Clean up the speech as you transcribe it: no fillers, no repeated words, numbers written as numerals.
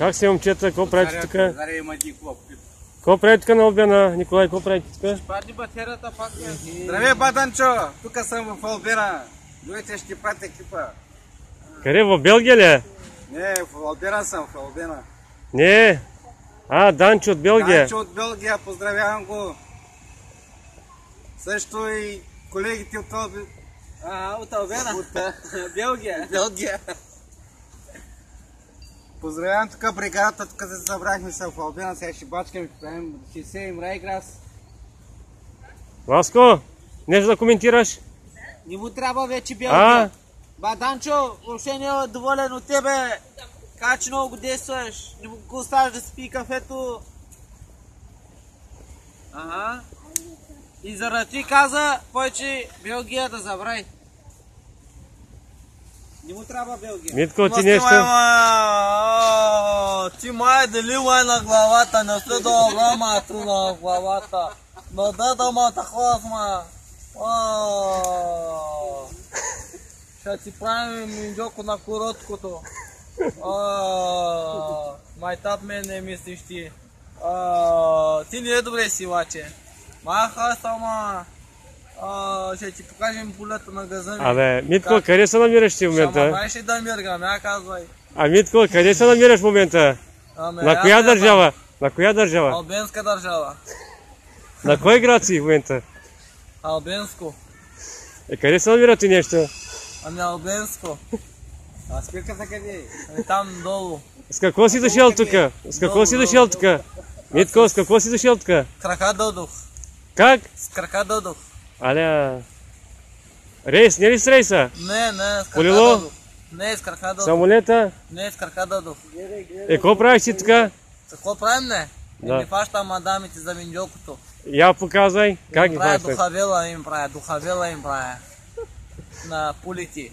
Как се момчета, какво правите тук? Какво правите тук на Албена? Николай, какво правите тук? Парни батерията пак е. Здравей, Баданчо! Тук съм в Албена. Дойте, ще пратя екипа. Къде? В Белгия ли е? Не, в Албена съм, в Албена. Не. Данчо от Белгия. Данчо от Белгия, поздравявам го. Също и колегите от Албена. От Албена? От Белгия. Белгия. Поздравявам тук бригадата, тук се събрахме се в Албена, сега ще бачкаме, ще сеем райграс. Васко, нещо да коментираш? Не му трябва вече Белгия. Баданчо, въобще не е доволен от тебе. Как че много го действаш? Не го оставаш да спи кафето. И заради ти каза, повече Белгия да забрави. Не му трябва Белгия. Митко, ти нещо? Ти май дали май на главата, не сте добра мато на главата. Но да ма такова сма. Ще ти правим минджоко на короткото. Майтат мен не мислиш ти. Ти не е добре силаче. Маха сама. Ще ти покажем полета на газа ми. Абе, Митко, къде се намираш ти в момента? Ще ме да миргам, я казвай. Митко, къде се намираш в момента? На коя държава? На коя държава? Албенска държава. На кой град си в момента? Албенско. Къде се намира ти нещо? Албенско. Спирката къде е? Там долу. С какво си дошъл тук? С какво си дошъл тук? Митко, с какво си дошъл тук? С крака дойдох. Как? С крака дойдох. Рейс, не ли с рейса? Не, с крака Колело? дойдох. Не, с крака дойдох. Самолета? Не, с крака дойдох. Какво правиш ти тук? Какво правим, не? Да. Не фащам мадамите за минджокото. Я показвай. Как ги правя фащаш? духавела им правя. На пулите.